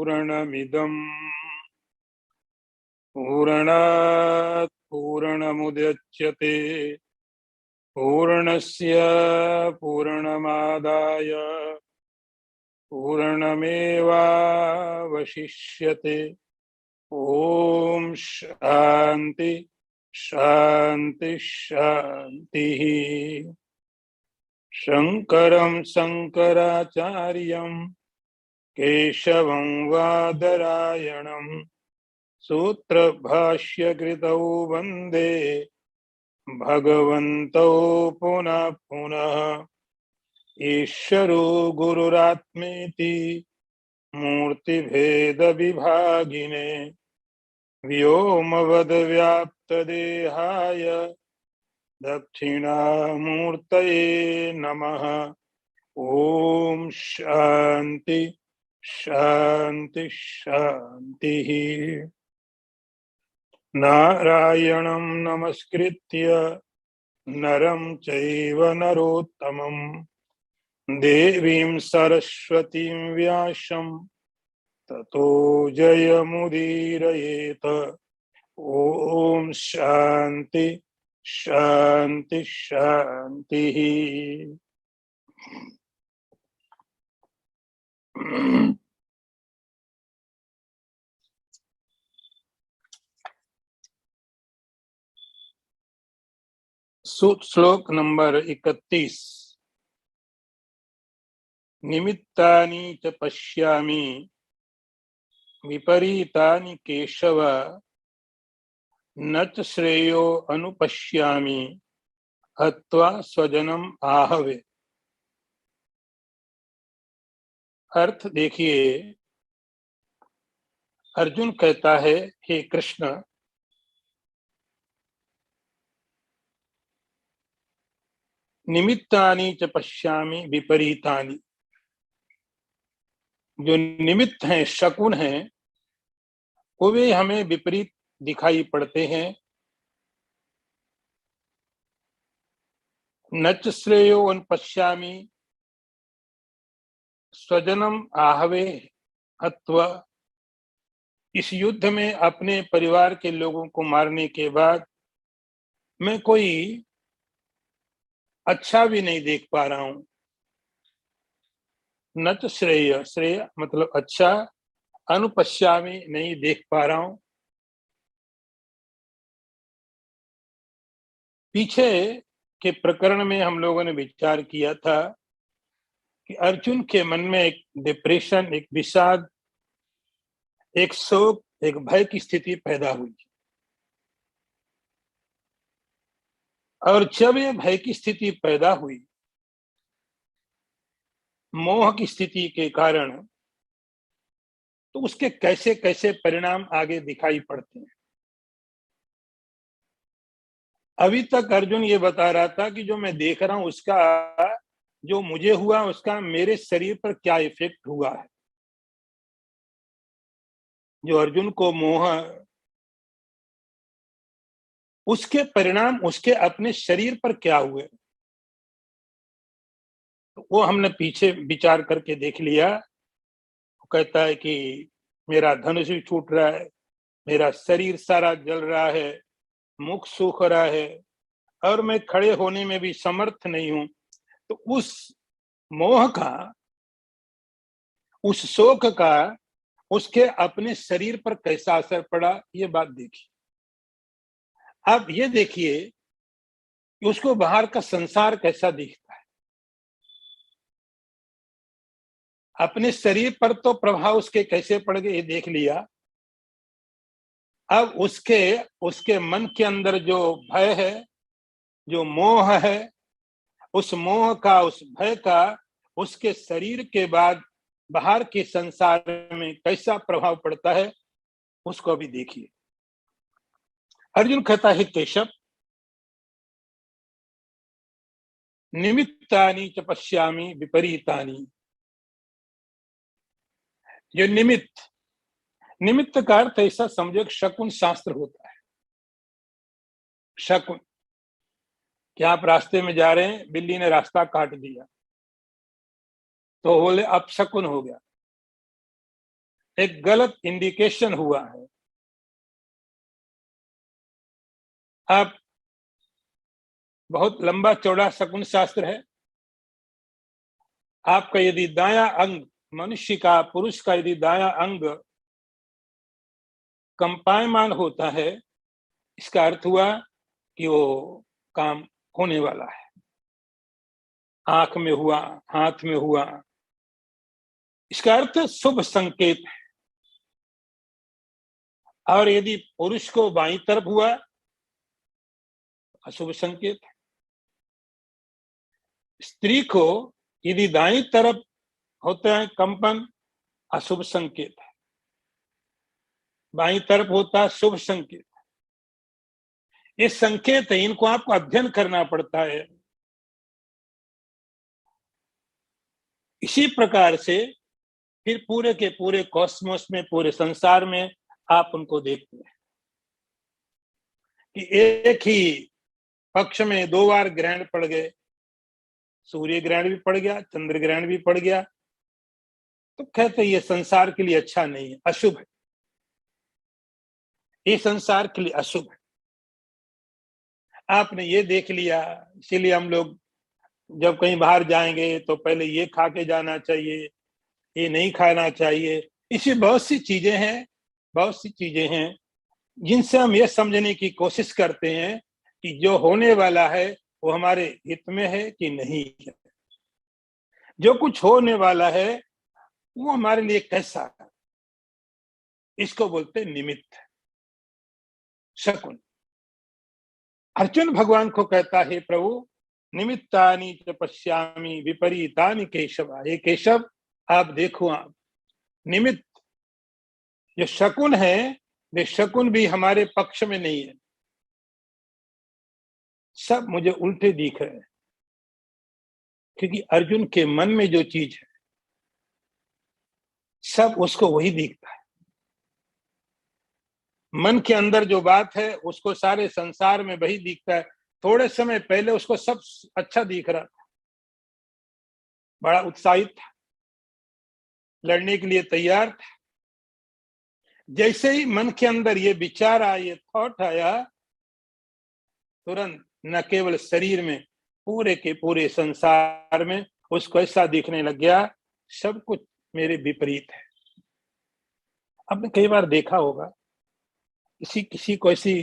पूर्णमिदं पूर्णात् पूर्णमुदच्यते पूर्णस्य पूर्णमादाय पूर्णमेवावशिष्यते। ओम शांति शांति शांतिः। शंकरं शंकराचार्यं केशवं वादरायणं सूत्रभाष्यकृतौ वन्दे भगवन्तौ पुनः पुनः। ईश्वरो गुरुरात्मेति मूर्तिभेदविभागिने व्योमवद्व्याप्तदेहाय दक्षिणामूर्तये नमः। ओम शांति शांति शांतिः। नारायणं नमस्कृत्य नरं चैव नरोत्तमं देवीं सरस्वतीं व्यासं ततो जयमुदीरयेत। ओम शांति शांति शांतिः। श्लोक नंबर 31। निमित्तानि च पश्यामि विपरीतानि केशव न च श्रेयो अनुपश्यामि हत्वा स्वजनम आहवे। अर्थ देखिए, अर्जुन कहता है, हे कृष्ण, निमित्तानि च पश्यामि विपरीतानि, जो निमित्त हैं, शकुन हैं, वो वे हमें विपरीत दिखाई पड़ते हैं। न च श्रेयो अनुपश्यामि स्वजनम आहवे हत्वा। इस युद्ध में अपने परिवार के लोगों को मारने के बाद मैं कोई अच्छा भी नहीं देख पा रहा हूं। न तो श्रेय, श्रेय मतलब अच्छा, अनुपश्यामी नहीं देख पा रहा हूं। पीछे के प्रकरण में हम लोगों ने विचार किया था कि अर्जुन के मन में एक डिप्रेशन, एक विषाद, एक शोक, एक भय की स्थिति पैदा हुई। और जब ये भय की स्थिति पैदा हुई, मोह की स्थिति के कारण, तो उसके कैसे कैसे परिणाम आगे दिखाई पड़ते हैं। अभी तक अर्जुन ये बता रहा था कि जो मैं देख रहा हूं उसका, जो मुझे हुआ उसका मेरे शरीर पर क्या इफेक्ट हुआ है। जो अर्जुन को मोह, उसके परिणाम उसके अपने शरीर पर क्या हुए, तो वो हमने पीछे विचार करके देख लिया। वो कहता है कि मेरा धनुष भी छूट रहा है, मेरा शरीर सारा जल रहा है, मुख सूख रहा है, और मैं खड़े होने में भी समर्थ नहीं हूं। तो उस मोह का, उस शोक का उसके अपने शरीर पर कैसा असर पड़ा, ये बात देखिए। अब ये देखिए कि उसको बाहर का संसार कैसा दिखता है। अपने शरीर पर तो प्रभाव उसके कैसे पड़ गए ये देख लिया। अब उसके मन के अंदर जो भय है, जो मोह है, उस मोह का, उस भय का उसके शरीर के बाद बाहर के संसार में कैसा प्रभाव पड़ता है, उसको अभी देखिए। अर्जुन कहता है, केशव, निमित्तानि च पश्यामि विपरीतानि। जो निमित्त, निमित्त का अर्थ ऐसा समझो कि शकुन शास्त्र होता है। शकुन, क्या आप रास्ते में जा रहे हैं, बिल्ली ने रास्ता काट दिया, तो बोले अब शकुन हो गया। एक गलत इंडिकेशन हुआ है। आप बहुत लंबा चौड़ा शकुन शास्त्र है। आपका यदि दायां अंग, मनुष्य का, पुरुष का यदि दायां अंग कंपायमान होता है, इसका अर्थ हुआ कि वो काम होने वाला है। आंख में हुआ, हाथ में हुआ, इसका अर्थ शुभ संकेत है। और यदि पुरुष को बाईं तरफ हुआ, अशुभ संकेत है। स्त्री को यदि दाईं तरफ होता है कंपन, अशुभ संकेत है। बाईं तरफ होता है, शुभ संकेत। ये संकेत है, इनको आपको अध्ययन करना पड़ता है। इसी प्रकार से फिर पूरे के पूरे कॉस्मोस में, पूरे संसार में आप उनको देखते हैं कि एक ही पक्ष में 2 बार ग्रहण पड़ गए। सूर्य ग्रहण भी पड़ गया, चंद्र ग्रहण भी पड़ गया, तो कहते ये संसार के लिए अच्छा नहीं है, अशुभ है। ये संसार के लिए अशुभ है। आपने ये देख लिया, इसीलिए हम लोग जब कहीं बाहर जाएंगे तो पहले ये खा के जाना चाहिए, ये नहीं खाना चाहिए। इसी बहुत सी चीजें हैं जिनसे हम ये समझने की कोशिश करते हैं कि जो होने वाला है वो हमारे हित में है कि नहीं है। जो कुछ होने वाला है वो हमारे लिए कैसा है, इसको बोलते निमित्त, शकुन। अर्जुन भगवान को कहता है, प्रभु निमित्तानि च पश्यामि विपरीतानि केशव। हे केशव, आप देखो, आप निमित्त जो शकुन है, वे शकुन भी हमारे पक्ष में नहीं है। सब मुझे उल्टे दिख रहे हैं, क्योंकि अर्जुन के मन में जो चीज है सब उसको वही दिखता है। मन के अंदर जो बात है उसको सारे संसार में वही दिखता है। थोड़े समय पहले उसको सब अच्छा दिख रहा था, बड़ा उत्साहित था, लड़ने के लिए तैयार था। जैसे ही मन के अंदर ये विचार आया, ये थॉट आया, तुरंत न केवल शरीर में, पूरे के पूरे संसार में उसको ऐसा दिखने लग गया, सब कुछ मेरे विपरीत है। आपने कई बार देखा होगा, किसी को ऐसी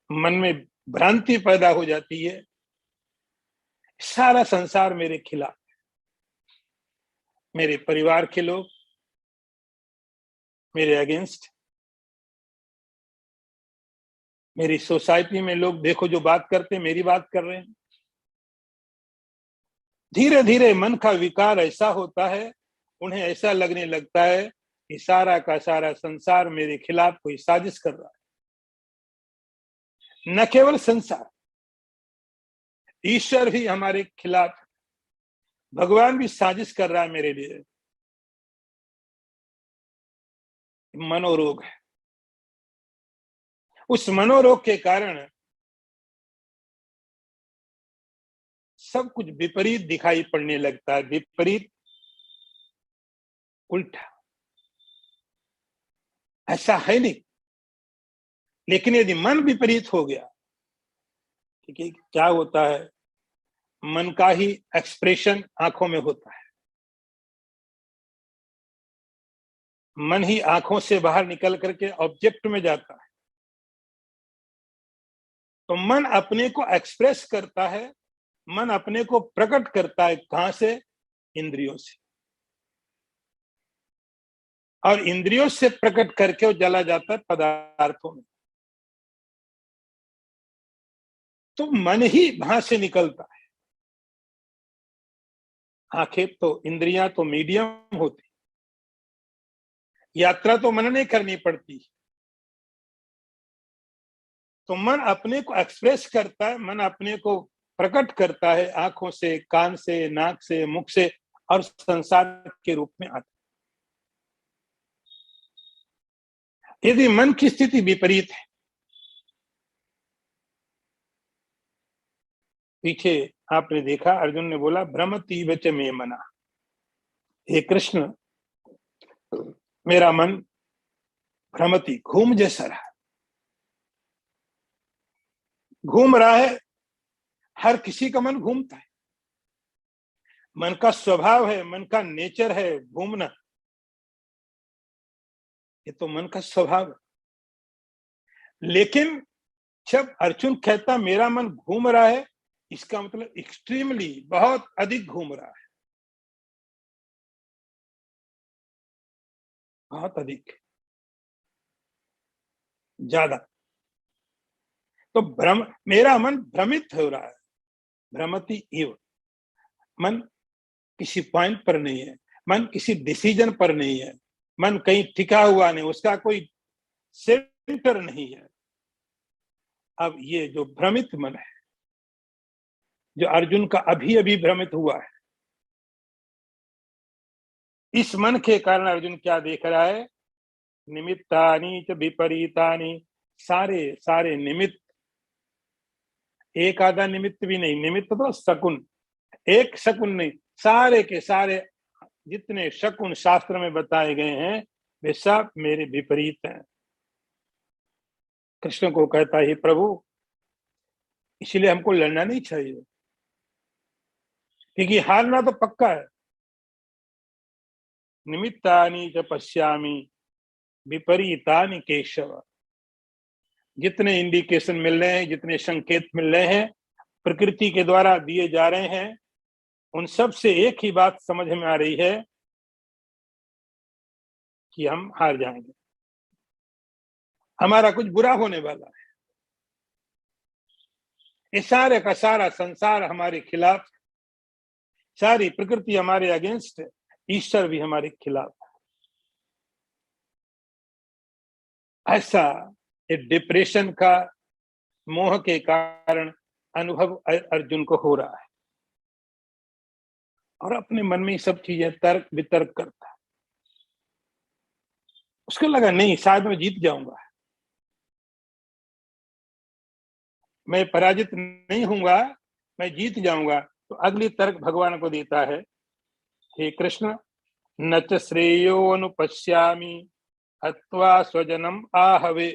मन में भ्रांति पैदा हो जाती है, सारा संसार मेरे खिलाफ, मेरे परिवार के लोग मेरे अगेंस्ट, मेरी सोसाइटी में लोग देखो जो बात करते हैं मेरी बात कर रहे हैं। धीरे धीरे मन का विकार ऐसा होता है, उन्हें ऐसा लगने लगता है कि सारा का सारा संसार मेरे खिलाफ कोई साजिश कर रहा है। न केवल संसार, ईश्वर भी हमारे खिलाफ, भगवान भी साजिश कर रहा है मेरे लिए। मनोरोग है। उस मनोरोग के कारण सब कुछ विपरीत दिखाई पड़ने लगता है, विपरीत, उल्टा। ऐसा है नहीं, लेकिन यदि मन विपरीत हो गया, क्योंकि क्या होता है, मन का ही एक्सप्रेशन आंखों में होता है। मन ही आंखों से बाहर निकल करके ऑब्जेक्ट में जाता है। तो मन अपने को एक्सप्रेस करता है, मन अपने को प्रकट करता है। कहां से? इंद्रियों से। और इंद्रियों से प्रकट करके वो चला जाता है पदार्थों में। तो मन ही वहां से निकलता है। आंखें तो, इंद्रियां तो मीडियम होती, यात्रा तो मन नहीं करनी पड़ती। तो मन अपने को एक्सप्रेस करता है, मन अपने को प्रकट करता है आंखों से, कान से, नाक से, मुख से, और संसार के रूप में आता है। यदि मन की स्थिति विपरीत है, पीछे आपने देखा अर्जुन ने बोला भ्रमति वच में मना। हे कृष्ण, मेरा मन भ्रमति, घूम जैसा रहा, घूम रहा है। हर किसी का मन घूमता है, मन का स्वभाव है, मन का नेचर है घूमना, ये तो मन का स्वभाव है। लेकिन जब अर्जुन कहता मेरा मन घूम रहा है, इसका मतलब एक्सट्रीमली, बहुत अधिक घूम रहा है, बहुत अधिक, ज्यादा। तो मेरा मन भ्रमित हो रहा है, भ्रमति इव, मन किसी पॉइंट पर नहीं है, मन किसी डिसीजन पर नहीं है, मन कहीं टिका हुआ नहीं, उसका कोई सेंटर नहीं है। अब ये जो भ्रमित मन है, जो अर्जुन का अभी अभी भ्रमित हुआ है, इस मन के कारण अर्जुन क्या देख रहा है? निमित्तानि च विपरीतानि, सारे सारे निमित्त, एक आधा निमित्त भी नहीं, निमित्त तो शकुन, एक शकुन नहीं, सारे के सारे जितने शकुन शास्त्र में बताए गए हैं वे सब मेरे विपरीत हैं। कृष्ण को कहता है प्रभु, इसलिए हमको लड़ना नहीं चाहिए, क्योंकि हारना तो पक्का है। निमित्तानि च पश्यामि विपरीतानि केशव, जितने इंडिकेशन मिल रहे हैं, जितने संकेत मिल रहे हैं, प्रकृति के द्वारा दिए जा रहे हैं, उन सब से एक ही बात समझ में आ रही है कि हम हार जाएंगे, हमारा कुछ बुरा होने वाला है। ये सारे का सारा संसार हमारे खिलाफ, सारी प्रकृति हमारे अगेंस्ट है, ईश्वर भी हमारे खिलाफ है। ऐसा ये डिप्रेशन का, मोह के कारण अनुभव अर्जुन को हो रहा है, और अपने मन में सब चीजें तर्क वितर्क करता है। उसको लगा नहीं, शायद मैं जीत जाऊंगा, मैं पराजित नहीं होऊंगा, मैं जीत जाऊंगा। तो अगली तर्क भगवान को देता है, हे कृष्ण, न च श्रेयो अनुपश्यामि हत्वा स्वजनम आहवे।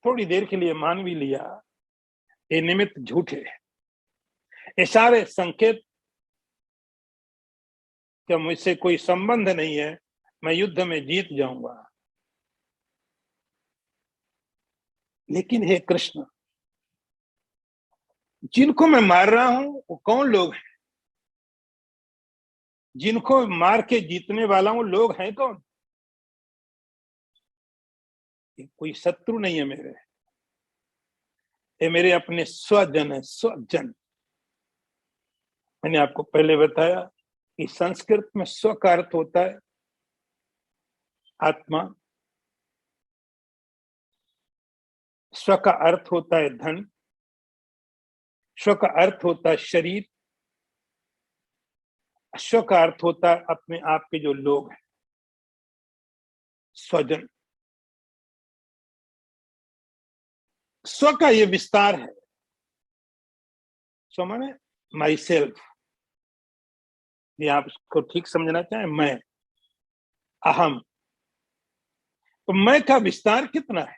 थोड़ी देर के लिए मान भी लिया, ये निमित्त झूठे, ये सारे संकेत कि मुझसे कोई संबंध नहीं है, मैं युद्ध में जीत जाऊंगा। लेकिन हे कृष्ण, जिनको मैं मार रहा हूं वो कौन लोग हैं? जिनको मार के जीतने वाला हूं लोग हैं कौन? कोई शत्रु नहीं है मेरे, ये मेरे अपने स्वजन है, स्वजन। मैंने आपको पहले बताया कि संस्कृत में स्व का अर्थ होता है आत्मा, स्व का अर्थ होता है धन, स्व का अर्थ होता है शरीर, स्व का अर्थ होता है अपने आप के जो लोग हैं, स्वजन। स्व का ये विस्तार है, स्व माने माई सेल्फ, ये आप इसको ठीक समझना चाहें, मैं, अहम। तो मैं का विस्तार कितना है?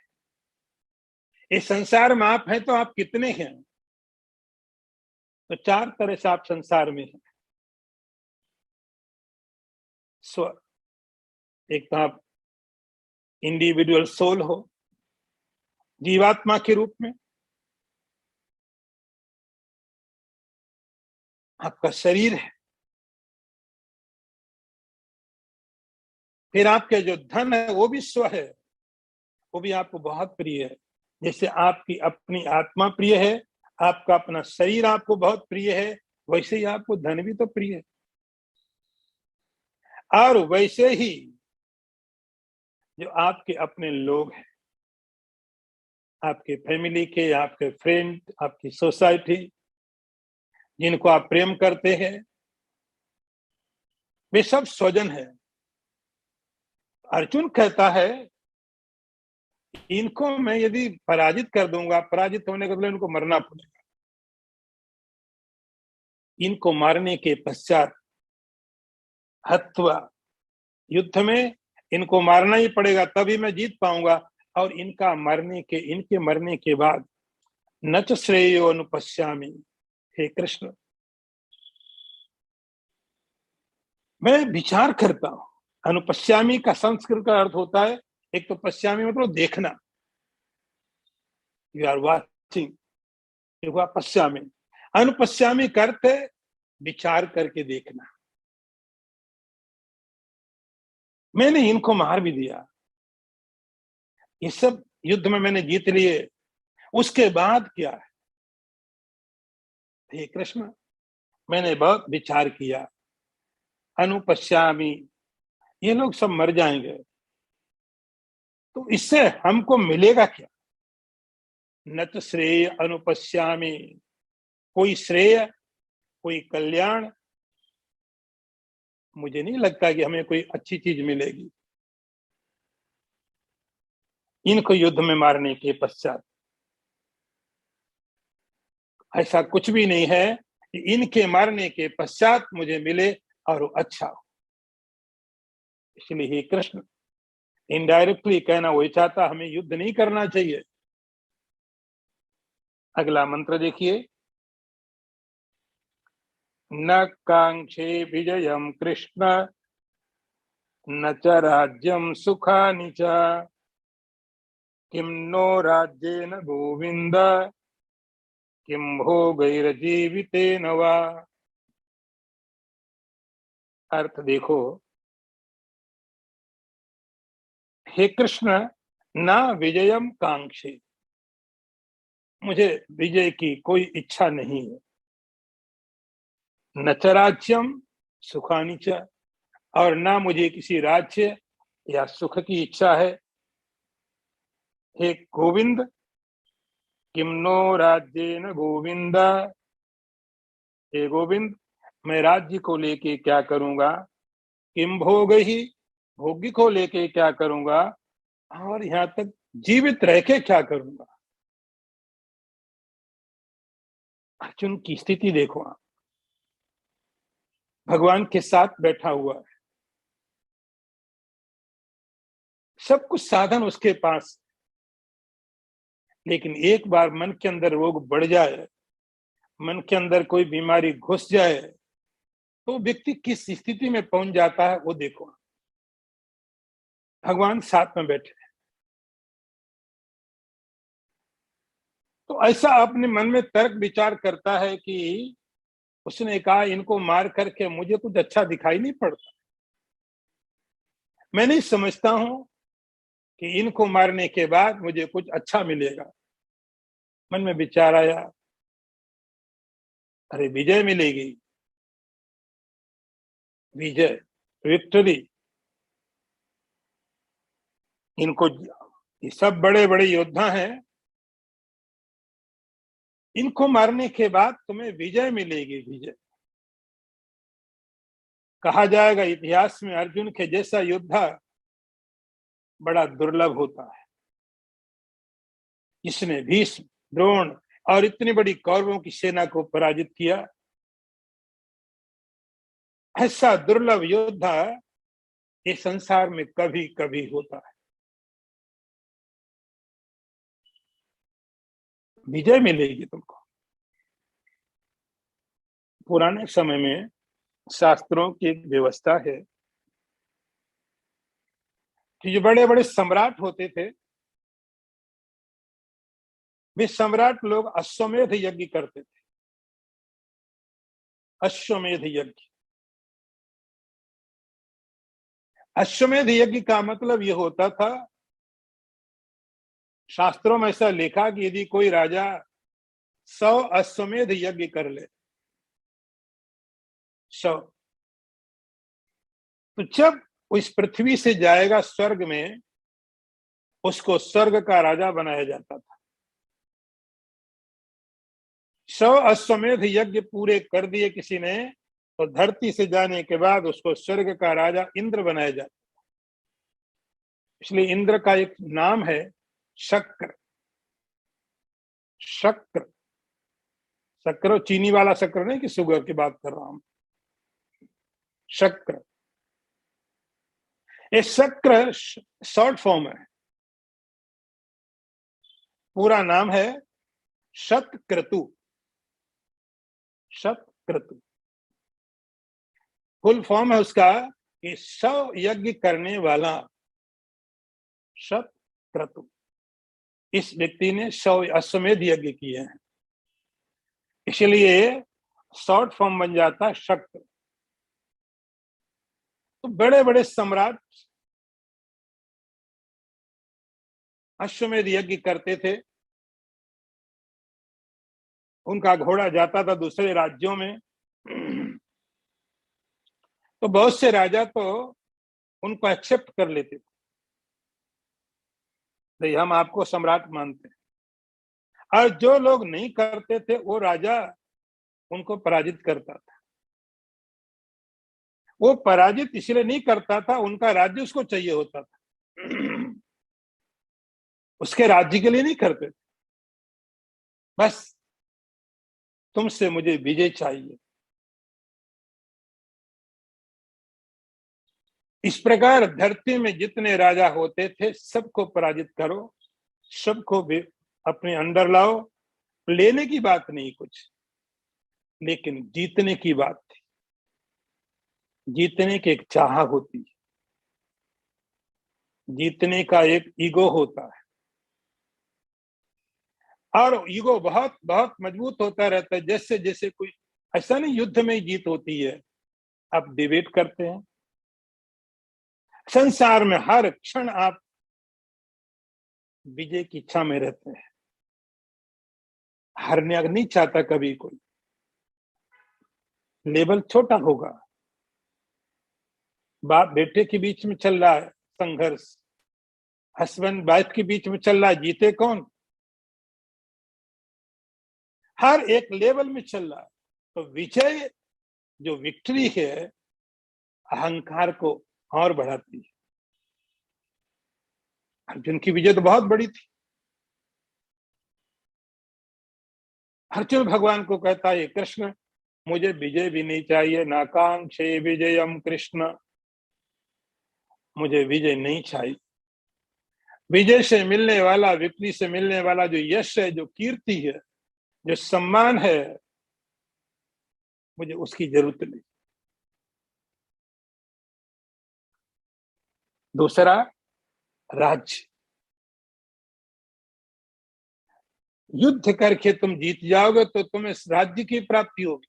इस संसार में आप हैं तो आप कितने हैं? तो चार तरह से आप संसार में हैं। स्व, एक तो आप इंडिविजुअल सोल हो, जीवात्मा के रूप में, आपका शरीर है, फिर आपके जो धन है वो भी स्व है, वो भी आपको बहुत प्रिय है। जैसे आपकी अपनी आत्मा प्रिय है, आपका अपना शरीर आपको बहुत प्रिय है, वैसे ही आपको धन भी तो प्रिय है। और वैसे ही जो आपके अपने लोग हैं, आपके फैमिली के, आपके फ्रेंड, आपकी सोसाइटी, जिनको आप प्रेम करते हैं, वे सब स्वजन है। अर्जुन कहता है इनको मैं यदि पराजित कर दूंगा, पराजित होने के बदले इनको मरना पड़ेगा। इनको मारने के पश्चात हत्वा, युद्ध में इनको मारना ही पड़ेगा, तभी मैं जीत पाऊंगा। और इनके मरने के बाद न च श्रेयो अनुपश्यामि। हे कृष्ण, मैं विचार करता हूं। अनुपश्यामी का संस्कृत का अर्थ होता है, एक तो पश्यामी मतलब देखना, यू आर वाचिंग, ये हुआ पश्यामी। अनुपश्यामी का अर्थ है विचार करके देखना। मैंने इनको मार भी दिया, ये सब युद्ध में मैंने जीत लिए, उसके बाद क्या है? हे कृष्ण, मैंने बहुत विचार किया। अनुपश्यामी, ये लोग सब मर जाएंगे, तो इससे हमको मिलेगा क्या? न तो श्रेय अनुपश्यामी, कोई श्रेय, कोई कल्याण मुझे नहीं लगता कि हमें कोई अच्छी चीज मिलेगी इनको युद्ध में मारने के पश्चात। ऐसा कुछ भी नहीं है कि इनके मारने के पश्चात मुझे मिले और वो अच्छा हो। इसलिए हे कृष्ण, इनडायरेक्टली कहना वही चाहता, हमें युद्ध नहीं करना चाहिए। अगला मंत्र देखिए, न कांक्षे विजयम कृष्ण, न च राज्यम सुखानि च, किम नो राज्येन गोविंद, किम भोगैर्जीवितेन वा। अर्थ देखो, हे कृष्ण, ना विजयम कांक्षे, मुझे विजय की कोई इच्छा नहीं है। न च राज्यम सुखानि च, और ना मुझे किसी राज्य या सुख की इच्छा है। हे गोविंद, किम नो राज्येन गोविंद, हे गोविंद, मैं राज्य को लेके क्या करूंगा? किम भोग ही, भोग्य को लेके क्या करूंगा? और यहाँ तक जीवित रह के क्या करूंगा? अर्जुन की स्थिति देखो आप, भगवान के साथ बैठा हुआ है, सब कुछ साधन उसके पास, लेकिन एक बार मन के अंदर रोग बढ़ जाए, मन के अंदर कोई बीमारी घुस जाए, तो व्यक्ति किस स्थिति में पहुंच जाता है वो देखो। भगवान साथ में बैठे, तो ऐसा अपने मन में तर्क विचार करता है कि उसने कहा इनको मार करके मुझे कुछ अच्छा दिखाई नहीं पड़ता। मैं नहीं समझता हूं कि इनको मारने के बाद मुझे कुछ अच्छा मिलेगा। मन में विचार आया, अरे विजय मिलेगी, विजय, विक्ट्री, इनको, ये सब बड़े बड़े योद्धा हैं, इनको मारने के बाद तुम्हें विजय मिलेगी। विजय कहा जाएगा इतिहास में, अर्जुन के जैसा योद्धा बड़ा दुर्लभ होता है। इसने भीष्म, द्रोण और इतनी बड़ी कौरवों की सेना को पराजित किया। ऐसा दुर्लभ योद्धा इस संसार में कभी कभी होता है। विजय मिलेगी तुमको। पुराने समय में शास्त्रों की एक व्यवस्था है कि जो बड़े बड़े सम्राट होते थे, वे सम्राट लोग अश्वमेध यज्ञ करते थे। अश्वमेध यज्ञ, अश्वमेध यज्ञ का मतलब यह होता था, शास्त्रों में ऐसा लिखा कि यदि कोई राजा 100 अश्वमेध यज्ञ कर ले, 100, तो जब वो इस पृथ्वी से जाएगा स्वर्ग में, उसको स्वर्ग का राजा बनाया जाता था। 100 अश्वमेध यज्ञ पूरे कर दिए किसी ने, तो धरती से जाने के बाद उसको स्वर्ग का राजा इंद्र बनाया जाता। इसलिए इंद्र का एक नाम है शक्र। शक्र, शक्र चीनी वाला शक्र नहीं कि शुगर की बात कर रहा हूं, शक्र। ये शक्र शॉर्ट फॉर्म है, पूरा नाम है शतक्रतु। शतक्रतु फुल फॉर्म है उसका कि 100 यज्ञ करने वाला। शतक्रतु, इस व्यक्ति ने 100 अश्वमेध यज्ञ किए हैं, इसलिए शॉर्ट फॉर्म बन जाता शक्र। तो बड़े बड़े सम्राट अश्वमेध यज्ञ करते थे, उनका घोड़ा जाता था दूसरे राज्यों में, तो बहुत से राजा तो उनको एक्सेप्ट कर लेते थे, भाई हम आपको सम्राट मानते हैं। और जो लोग नहीं करते थे वो राजा उनको पराजित करता था। वो पराजित इसलिए नहीं करता था, उनका राज्य उसको चाहिए होता था, उसके राज्य के लिए नहीं करते थे, बस तुमसे मुझे विजय चाहिए। इस प्रकार धरती में जितने राजा होते थे सबको पराजित करो, सबको भी अपने अंडर लाओ। लेने की बात नहीं कुछ, लेकिन जीतने की बात थी। जीतने की एक चाह होती है, जीतने का एक ईगो होता है, और ईगो बहुत बहुत मजबूत होता रहता है। जैसे जैसे कोई, ऐसा नहीं युद्ध में जीत होती है, आप डिबेट करते हैं, संसार में हर क्षण आप विजय की इच्छा में रहते हैं, हारने नहीं चाहता कभी कोई। लेवल छोटा होगा, बाप बेटे के बीच में चल रहा है संघर्ष, हस्बैंड वाइफ के बीच में चल रहा है, जीते कौन? हर एक लेवल में चल रहा है। तो विजय जो विक्ट्री है, अहंकार को और बढ़ाती है। अर्जुन की विजय तो बहुत बड़ी थी। अर्जुन भगवान को कहता है, कृष्ण मुझे विजय भी नहीं चाहिए, नाकांक्षे विजयम कृष्ण, मुझे विजय नहीं चाहिए। विजय से मिलने वाला, विक्ट्री से मिलने वाला जो यश है, जो कीर्ति है, जो सम्मान है, मुझे उसकी जरूरत नहीं। दूसरा, राज्य। युद्ध करके तुम जीत जाओगे तो तुम्हें राज्य की प्राप्ति होगी,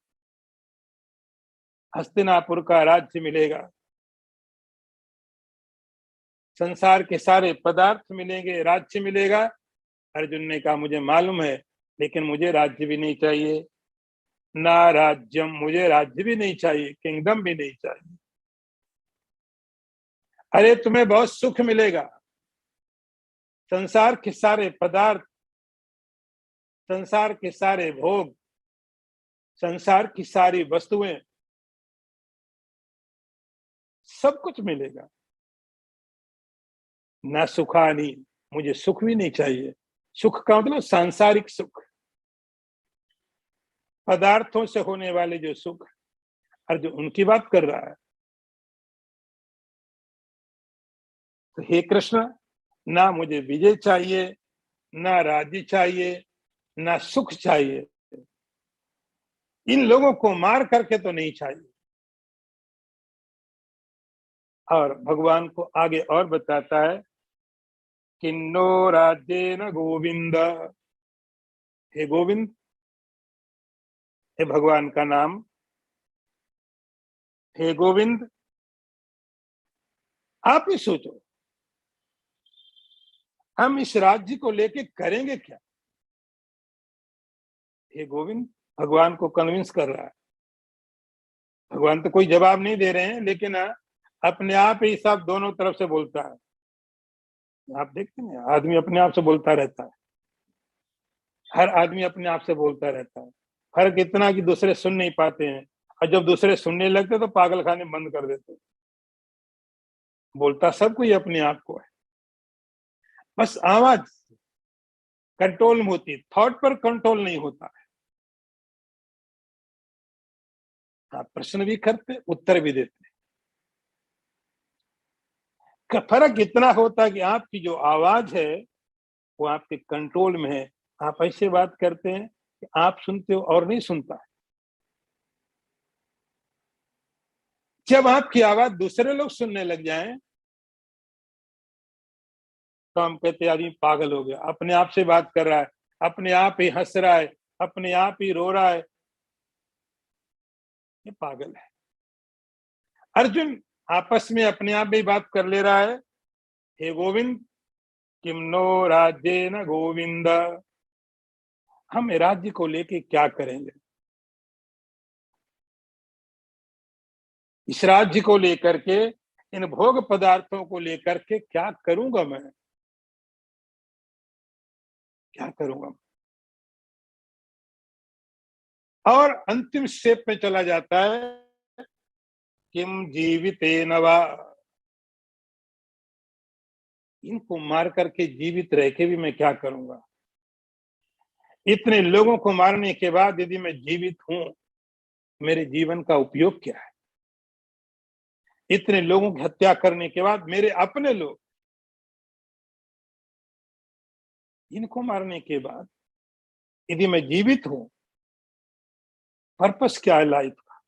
हस्तिनापुर का राज्य मिलेगा, संसार के सारे पदार्थ मिलेंगे, राज्य मिलेगा। अर्जुन ने कहा मुझे मालूम है, लेकिन मुझे राज्य भी नहीं चाहिए, ना राज्यम, मुझे राज्य भी नहीं चाहिए, किंगडम भी नहीं चाहिए। अरे तुम्हें बहुत सुख मिलेगा, संसार के सारे पदार्थ, संसार के सारे भोग, संसार की सारी वस्तुएं, सब कुछ मिलेगा। ना सुखानी, मुझे सुख भी नहीं चाहिए। सुख का मतलब सांसारिक सुख, पदार्थों से होने वाले जो सुख, अर्जुन उनकी बात कर रहा है। तो हे कृष्ण, ना मुझे विजय चाहिए, ना राज्य चाहिए, ना सुख चाहिए, इन लोगों को मार करके तो नहीं चाहिए। और भगवान को आगे और बताता है, किन्नो राज्येन गोविंद, हे गोविंद, हे भगवान का नाम, हे गोविंद, आप ही सोचो हम इस राज्य को लेके करेंगे क्या? हे गोविंद भगवान को कन्विंस कर रहा है। भगवान तो कोई जवाब नहीं दे रहे हैं, लेकिन अपने आप ही सब दोनों तरफ से बोलता है। आप देखते हैं आदमी अपने आप से बोलता रहता है, हर आदमी अपने आप से बोलता रहता है। फर्क इतना कि दूसरे सुन नहीं पाते हैं, और जब दूसरे सुनने लगते तो पागल खाने बंद कर देते। बोलता सब कोई अपने आप को है, बस आवाज कंट्रोल में होती है, थॉट पर कंट्रोल नहीं होता है। आप प्रश्न भी करते, उत्तर भी देते। फर्क इतना होता है कि आपकी जो आवाज है वो आपके कंट्रोल में है। आप ऐसे बात करते हैं कि आप सुनते हो और नहीं सुनता है। जब आपकी आवाज दूसरे लोग सुनने लग जाएं तो हम कहते हैं आदमी पागल हो गया, अपने आप से बात कर रहा है, अपने आप ही हंस रहा है, अपने आप ही रो रहा है, ये पागल है। अर्जुन आपस में अपने आप भी बात कर ले रहा है, हे गोविंद किम नो राज्य न गोविंद, हम राज्य को लेके क्या करेंगे, इस राज्य को लेकर के, इन भोग पदार्थों को लेकर के क्या करूंगा मैं, क्या करूंगा। और अंतिम स्टेप में चला जाता है किम जीवितेन वा, इनको मार करके जीवित रह के भी मैं क्या करूंगा। इतने लोगों को मारने के बाद यदि मैं जीवित हूं, मेरे जीवन का उपयोग क्या है। इतने लोगों की हत्या करने के बाद मेरे अपने लोग, इनको मारने के बाद यदि मैं जीवित हूं, पर्पस क्या है लाइफ का।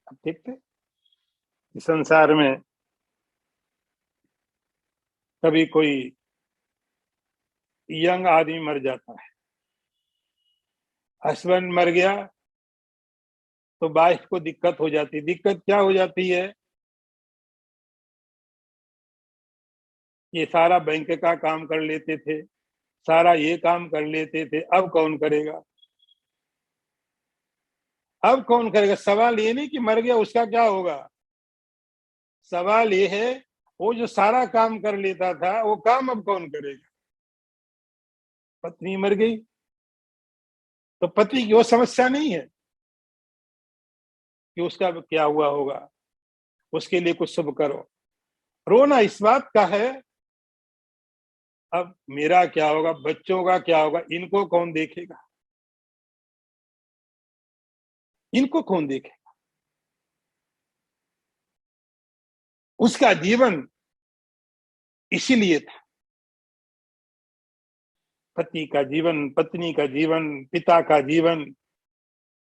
अब देखते हैं संसार में कभी कोई यंग आदमी मर जाता है, हस्बैंड मर गया तो वाइफ को दिक्कत हो जाती है। दिक्कत क्या हो जाती है, ये सारा बैंक का काम कर लेते थे, सारा ये काम कर लेते थे, अब कौन करेगा, अब कौन करेगा। सवाल ये नहीं कि मर गया उसका क्या होगा, सवाल ये है वो जो सारा काम कर लेता था वो काम अब कौन करेगा। पत्नी मर गई तो पति की वो समस्या नहीं है कि उसका क्या हुआ होगा, उसके लिए कुछ शुभ करो। रोना इस बात का है अब मेरा क्या होगा, बच्चों का क्या होगा, इनको कौन देखेगा, इनको कौन देखेगा। उसका जीवन इसीलिए था, पति का जीवन, पत्नी का जीवन, पिता का जीवन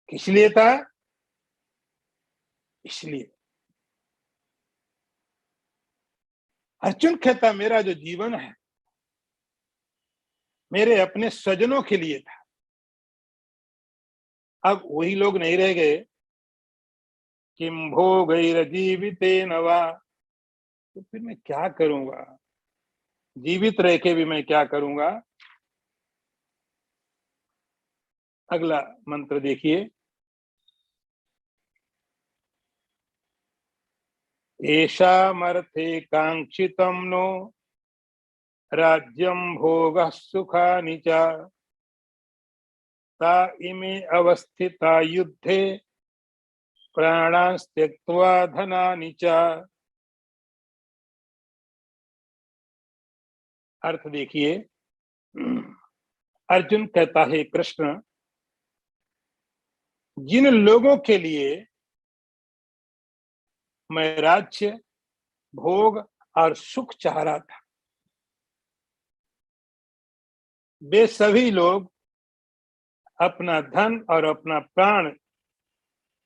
किस लिए था, इसलिए। अर्जुन कहता मेरा जो जीवन है मेरे अपने स्वजनों के लिए था। अब वही लोग नहीं रह गए, किम भोगैर्जीवितेन वा, तो फिर मैं क्या करूंगा, जीवित रह के भी मैं क्या करूंगा। अगला मंत्र देखिए, येषामर्थे कांक्षितं नो राज्यं भोगः सुखानि च, ता इमे अवस्थिता युद्धे प्राणांस् त्यक्त्वा धनानि च। अर्थ देखिए, अर्जुन कहता है कृष्ण, जिन लोगों के लिए मैं राज्य, भोग और सुख चाह रहा था, वे सभी लोग अपना धन और अपना प्राण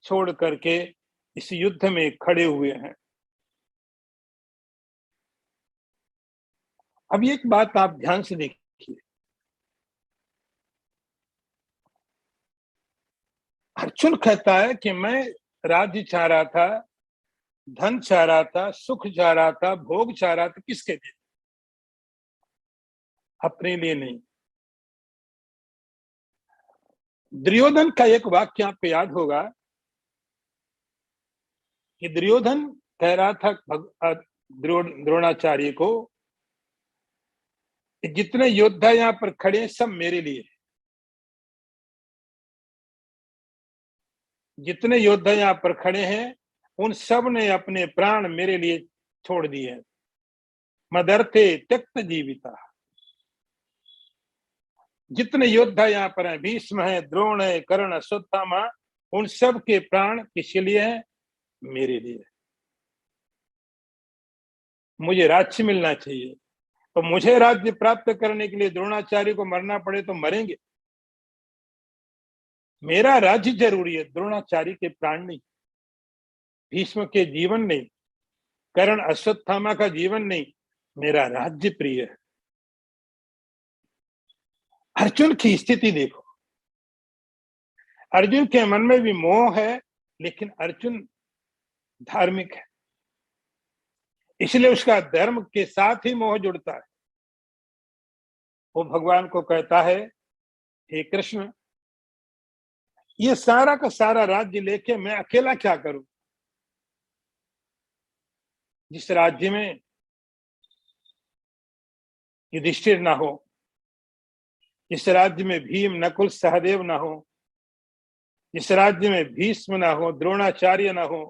छोड़ करके इस युद्ध में खड़े हुए हैं। अब एक बात आप ध्यान से देखिए, अर्जुन कहता है कि मैं राज्य चाह रहा था, धन चाह रहा था, सुख चाह रहा था, भोग चाह रहा था, किसके लिए, अपने लिए नहीं। दुर्योधन का एक वाक्य आपको याद होगा कि दुर्योधन कह रहा था द्रोणाचार्य को, जितने योद्धा यहाँ पर खड़े हैं सब मेरे लिए, जितने योद्धा यहाँ पर खड़े हैं उन सब ने अपने प्राण मेरे लिए छोड़ दिए हैं। मदर्थे त्यक्त जीविता, जितने योद्धा यहाँ पर हैं, भीष्म है, द्रोण है, कर्ण, अश्वत्थामा, उन सब के प्राण किसके लिए हैं, मेरे लिए। मुझे राज्य मिलना चाहिए। तो मुझे राज्य प्राप्त करने के लिए द्रोणाचार्य को मरना पड़े तो मरेंगे। मेरा राज्य जरूरी है, द्रोणाचार्य के प्राण नहीं, भीष्म के जीवन नहीं, कर्ण अश्वत्थामा का जीवन नहीं, मेरा राज्य प्रिय है। अर्जुन की स्थिति देखो, अर्जुन के मन में भी मोह है, लेकिन अर्जुन धार्मिक है, इसलिए उसका धर्म के साथ ही मोह जुड़ता है। वो भगवान को कहता है, हे कृष्ण, ये सारा का सारा राज्य लेके मैं अकेला क्या करूं? जिस राज्य में युधिष्ठिर ना हो, जिस राज्य में भीम नकुल सहदेव ना हो, जिस राज्य में भीष्म ना हो, द्रोणाचार्य ना हो,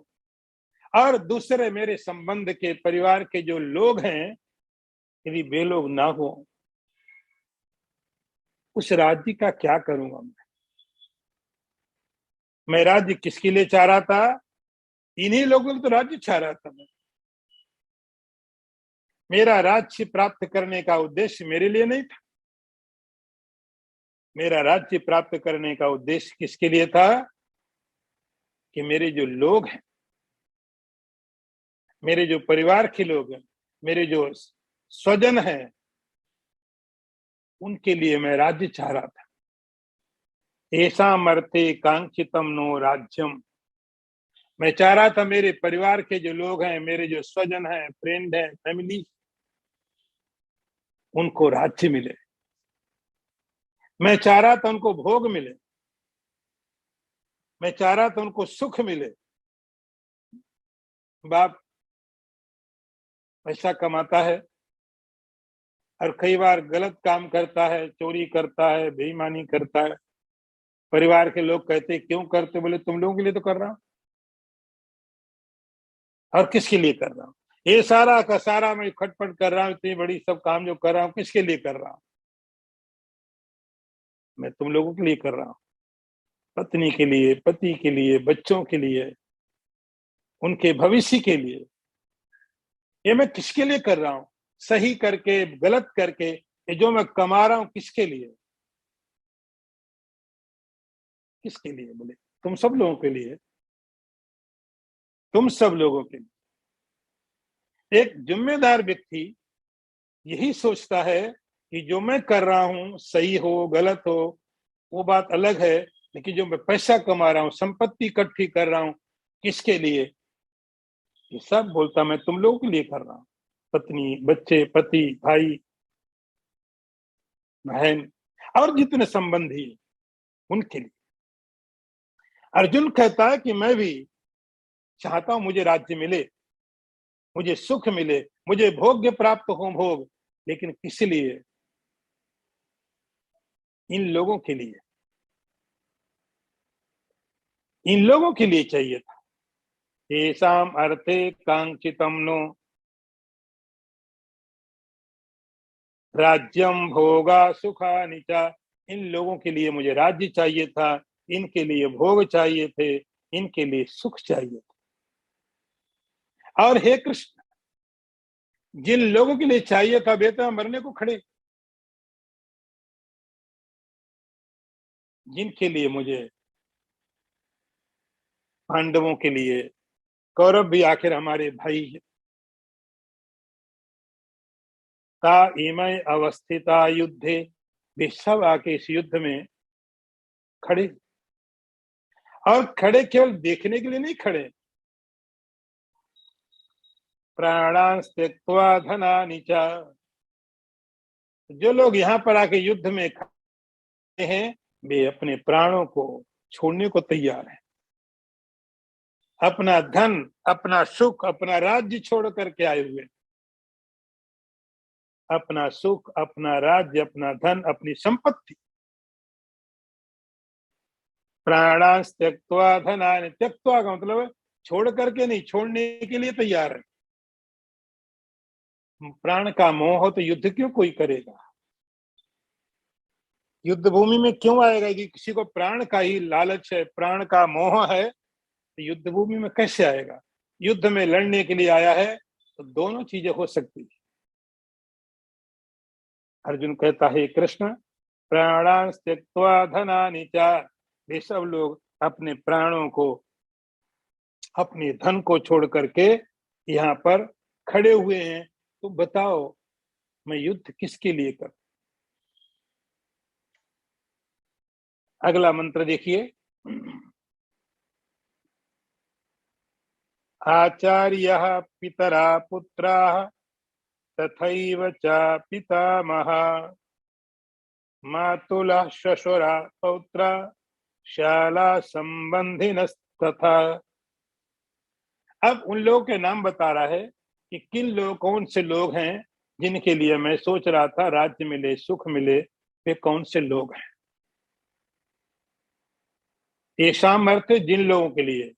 और दूसरे मेरे संबंध के परिवार के जो लोग हैं, यदि वे लोग ना हो, उस राज्य का क्या करूंगा मैं राज्य किसके लिए चाह रहा था? इन्हीं लोगों ने तो राज्य चाह रहा था। मेरा राज्य प्राप्त करने का उद्देश्य मेरे लिए नहीं था। मेरा राज्य प्राप्त करने का उद्देश्य किसके लिए था? कि मेरे जो लोग हैं, मेरे जो परिवार के लोग हैं, मेरे जो स्वजन हैं, उनके लिए मैं राज्य चाह रहा था। ऐसा मरते कांक्षितम नो राज्यम, मैं चाह रहा था मेरे परिवार के जो लोग हैं, मेरे जो स्वजन हैं, फ्रेंड हैं, फैमिली, उनको राज्य मिले। मैं चाह रहा था उनको भोग मिले, मैं चाह रहा था उनको सुख मिले। बाप पैसा कमाता है और कई बार गलत काम करता है, चोरी करता है, बेईमानी करता है। परिवार के लोग कहते क्यों करते? बोले तुम लोगों के लिए तो कर रहा हूं। और किसके लिए कर रहा हूं? ये सारा का सारा मैं खटपट कर रहा हूं, इतनी बड़ी सब काम जो कर रहा हूं, किसके लिए कर रहा हूं? मैं तुम लोगों के लिए कर रहा हूं, पत्नी के लिए, पति के लिए, बच्चों के लिए, उनके भविष्य के लिए। ये मैं किसके लिए कर रहा हूं? सही करके गलत करके ये जो मैं कमा रहा हूं, किसके लिए? किसके लिए? बोले तुम सब लोगों के लिए, तुम सब लोगों के लिए। एक जिम्मेदार व्यक्ति यही सोचता है कि जो मैं कर रहा हूं, सही हो गलत हो वो बात अलग है, लेकिन जो मैं पैसा कमा रहा हूं, संपत्ति इकट्ठी कर रहा हूं, किसके लिए? ये सब बोलता मैं तुम लोगों के लिए कर रहा हूं, पत्नी, बच्चे, पति, भाई, बहन और जितने संबंधी उनके लिए। अर्जुन कहता है कि मैं भी चाहता हूं मुझे राज्य मिले, मुझे सुख मिले, मुझे भोग्य प्राप्त हो भोग, लेकिन किस लिए? इन लोगों के लिए, इन लोगों के लिए चाहिए था। येषाम अर्थे कांक्षितम नो राज्यम भोगा सुखानि च, इन लोगों के लिए मुझे राज्य चाहिए था, इनके लिए भोग चाहिए थे, इनके लिए सुख चाहिए था। और हे कृष्ण, जिन लोगों के लिए चाहिए था वे तो मरने को खड़े, जिनके लिए मुझे, पांडवों के लिए, कौरव भी आखिर हमारे भाई है, ता इमय अवस्थिता युद्धे, वे सब आके इस युद्ध में खड़े। और खड़े केवल देखने के लिए नहीं खड़े, प्राणां त्यक्त्वा धनानि च, जो लोग यहाँ पर आके युद्ध में खड़े हैं वे अपने प्राणों को छोड़ने को तैयार हैं। अपना धन, अपना सुख, अपना राज्य छोड़ करके आए हुए, अपना सुख, अपना राज्य, अपना धन, अपनी संपत्ति, प्राणां त्यक्त्वा धनानि, त्यक्त्वा का मतलब छोड़ करके नहीं, छोड़ने के लिए तैयार है। प्राण का मोह हो तो युद्ध क्यों कोई करेगा? युद्ध भूमि में क्यों आएगा? कि किसी को प्राण का ही लालच है, प्राण का मोह है, तो युद्ध भूमि में कैसे आएगा? युद्ध में लड़ने के लिए आया है तो दोनों चीजें हो सकती है। अर्जुन कहता है कृष्ण, प्राणान् त्यक्त्वा धनानि च, ये सब लोग अपने प्राणों को, अपने धन को छोड़ करके यहाँ पर खड़े हुए हैं, तो बताओ मैं युद्ध किसके लिए करूं? अगला मंत्र देखिए, आचार्यः पितरा पुत्राः तथैव च पितामहः मातुलः श्वशुरा पौत्रा शाला संबंधिनस्तथा। अब उन लोगों के नाम बता रहा है कि किन लोग, कौन से लोग हैं जिनके लिए मैं सोच रहा था राज्य मिले, सुख मिले, वे कौन से लोग हैं। येषाम् अर्थ जिन लोगों के लिए,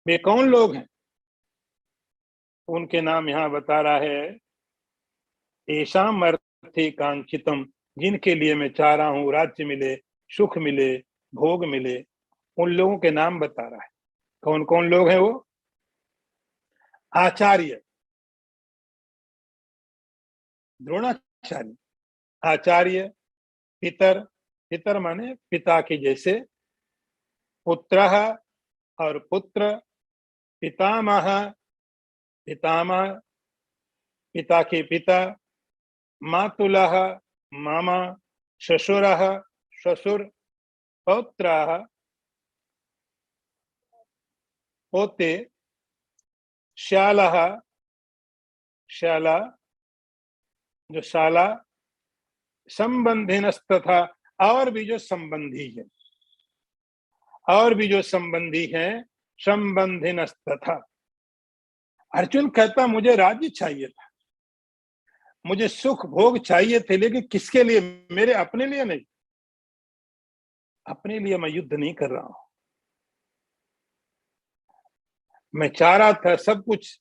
वे कौन लोग हैं, उनके नाम यहाँ बता रहा है। येषाम् अर्थे कांक्षितम, जिनके लिए मैं चाह रहा हूं राज्य मिले, सुख मिले, भोग मिले, उन लोगों के नाम बता रहा है। कौन कौन लोग हैं वो? आचार्य, द्रोणाचार्य, आचार्य, पितर, पितर माने पिता के जैसे, पुत्र और पुत्र, पितामह, पितामह, पिता के पिता, मातुलः, मामा, श्वशुरः, श्वशुर, पौत्रः, पोते, श्यालः, श्याला, जो शाला, संबंधिनस्तथा, और भी जो संबंधी है, और भी जो संबंधी हैं, संबंधिनस्तथा। अर्जुन कहता मुझे राज्य चाहिए था, मुझे सुख भोग चाहिए थे, लेकिन किसके लिए? मेरे अपने लिए नहीं, अपने लिए मैं युद्ध नहीं कर रहा हूं। मैं चाह रहा था सब कुछ,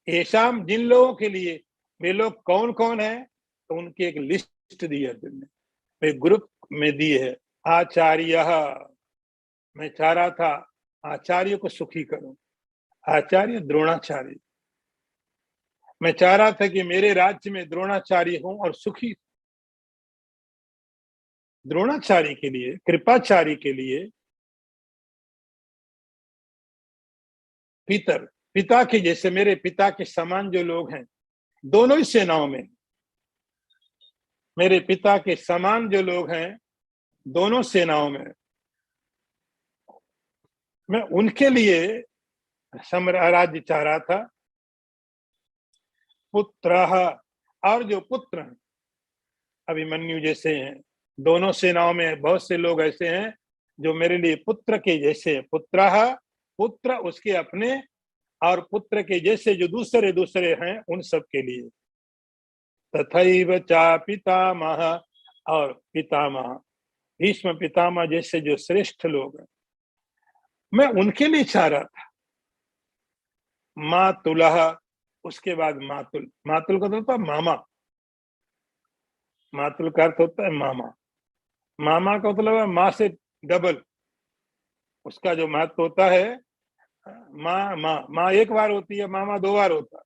येषाम, जिन लोगों के लिए, वे लोग कौन कौन है, तो उनकी एक लिस्ट दी है अर्जुन ने, वे ग्रुप में दी है। आचार्य, मैं चाह रहा था आचार्य को सुखी करूं, आचार्य द्रोणाचार्य, मैं चाह रहा था कि मेरे राज्य में द्रोणाचार्य हो और सुखी। द्रोणाचार्य के लिए, कृपाचार्य के लिए, पितर, पिता के जैसे, मेरे पिता के समान जो लोग हैं दोनों ही सेनाओं में, मेरे पिता के समान जो लोग हैं दोनों सेनाओं में, मैं उनके लिए राज्य चाह रहा था। पुत्र, और जो पुत्र हैं, अभिमन्यु जैसे हैं, दोनों सेनाओं में बहुत से लोग ऐसे हैं जो मेरे लिए पुत्र के जैसे, पुत्र, पुत्र उसके अपने, और पुत्र के जैसे जो दूसरे दूसरे हैं उन सब के लिए। तथैव चा पितामह, और पितामह, भीष्म पितामह जैसे जो श्रेष्ठ लोग हैं, मैं उनके लिए चाह रहा था। मातुलः, उसके बाद मातुल, मातुल का होता है मामा, मातुल का अर्थ होता है मामा, मामा का मतलब है माँ से डबल, उसका जो महत्व होता है, माँ माँ माँ एक बार होती है, मामा दो बार होता है।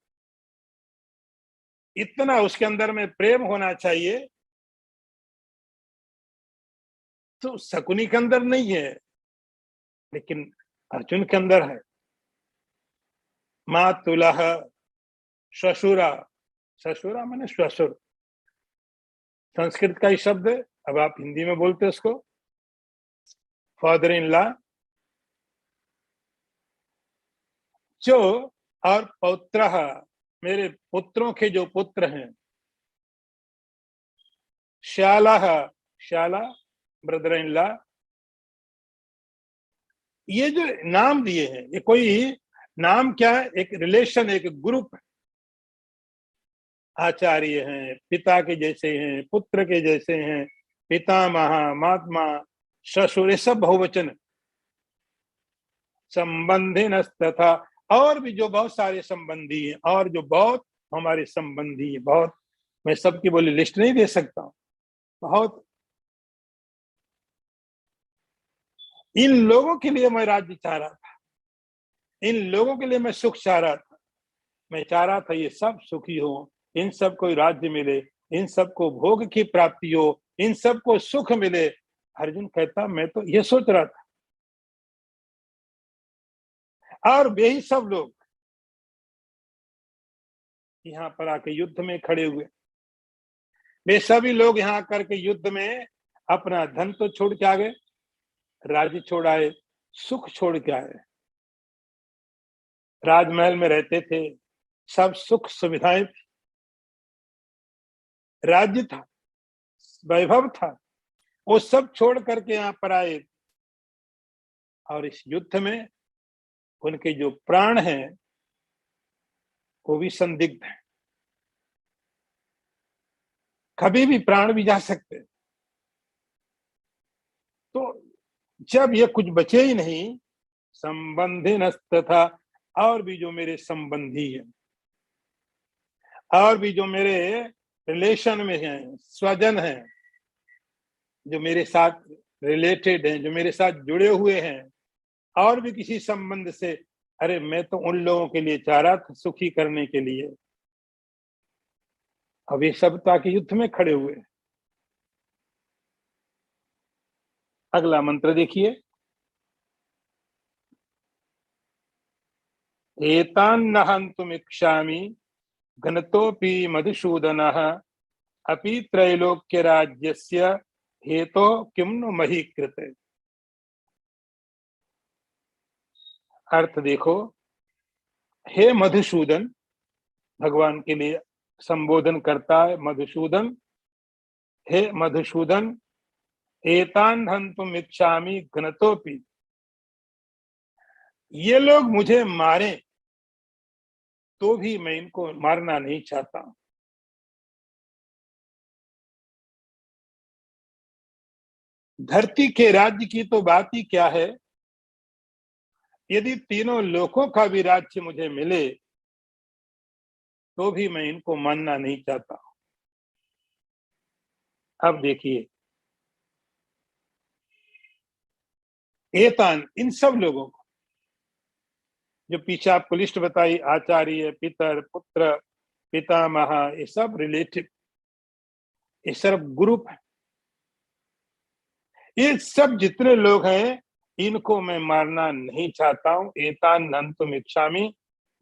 इतना उसके अंदर में प्रेम होना चाहिए, तो शकुनी के अंदर नहीं है, लेकिन अर्जुन के अंदर है। मातुलः, श्वशुरा, ससुरा माने श्वशुर, संस्कृत का ही शब्द है, अब आप हिंदी में बोलते उसको फादर इन लॉ, जो, और पौत्र, मेरे पुत्रों के जो पुत्र हैं, श्याला, श्याला ब्रदर इन लॉ, ये जो नाम दिए हैं ये कोई नाम क्या है, एक रिलेशन, एक ग्रुप है। आचार्य हैं, पिता के जैसे हैं, पुत्र के जैसे हैं, पितामह, महात्मा, ससुर, ये सब बहुवचन। संबंधी तथा, और भी जो बहुत सारे संबंधी हैं, और जो बहुत हमारे संबंधी हैं, बहुत, मैं सबकी बोली लिस्ट नहीं दे सकता, बहुत। इन लोगों के लिए मैं राज्य चाह रहा था, इन लोगों के लिए मैं सुख चाह रहा था, मैं चाह रहा था ये सब सुखी हो, इन सबको राज्य मिले, इन सबको भोग की प्राप्ति हो, इन सबको सुख मिले। अर्जुन कहता मैं तो ये सोच रहा था। और यही सब लोग यहाँ पर आके युद्ध में खड़े हुए। वे सभी लोग यहाँ आकर के युद्ध में अपना धन तो छोड़ के आ गए, राज्य छोड़ आए, सुख छोड़ के आए। राजमहल में रहते थे, सब सुख सुविधाएं थी, राज्य था, वैभव था, वो सब छोड़ करके यहाँ पर आए। और इस युद्ध में उनके जो प्राण हैं वो भी संदिग्ध है, कभी भी प्राण भी जा सकते। तो जब ये कुछ बचे ही नहीं, संबंधी तथा और भी जो मेरे संबंधी हैं, और भी जो मेरे रिलेशन में हैं, स्वजन हैं, जो मेरे साथ रिलेटेड हैं, जो मेरे साथ जुड़े हुए हैं, और भी किसी संबंध से, अरे मैं तो उन लोगों के लिए चाह रहा था सुखी करने के लिए। अब ये सब ताकि युद्ध में खड़े हुए। अगला मंत्र देखिए, एतान्न हन्तुमिच्छामि घनतोऽपि मधुसूदनः अपि त्रैलोक्य राज्यस्य हेतो किम नु मही कृते। अर्थ देखो, हे मधुसूदन, भगवान के लिए संबोधन करता है मधुसूदन। हे मधुसूदन, एतान हन्तुम इच्छामि घनतोपि, ये लोग मुझे मारे तो भी मैं इनको मारना नहीं चाहता। धरती के राज्य की तो बात ही क्या है, यदि तीनों लोकों का भी राज्य मुझे मिले तो भी मैं इनको मानना नहीं चाहता। अब देखिए, एतान, इन सब लोगों को, जो पीछे आपको लिस्ट बताई, आचार्य, पितर, पुत्र, पितामह, ये सब रिलेटिव, ये सब ग्रुप है। ये सब जितने लोग हैं इनको मैं मारना नहीं चाहता हूं। एतान हन्तुम इच्छामि,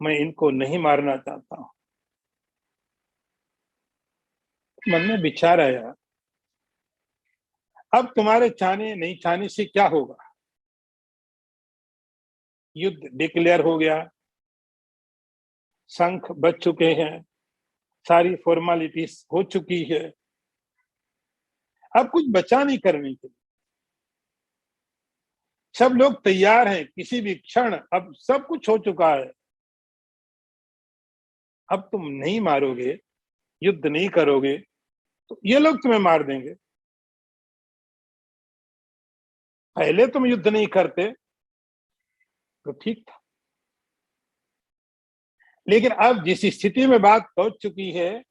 मैं इनको नहीं मारना चाहता हूं। मन में विचार आया, अब तुम्हारे चाहने नहीं चाहने से क्या होगा। युद्ध डिक्लेयर हो गया, शंख बज चुके हैं, सारी फॉर्मेलिटीज हो चुकी है, अब कुछ बचा नहीं करने के लिए। सब लोग तैयार हैं, किसी भी क्षण अब सब कुछ हो चुका है। अब तुम नहीं मारोगे, युद्ध नहीं करोगे तो ये लोग तुम्हें मार देंगे। पहले तुम युद्ध नहीं करते तो ठीक था, लेकिन अब जिस स्थिति में बात पहुंच चुकी है,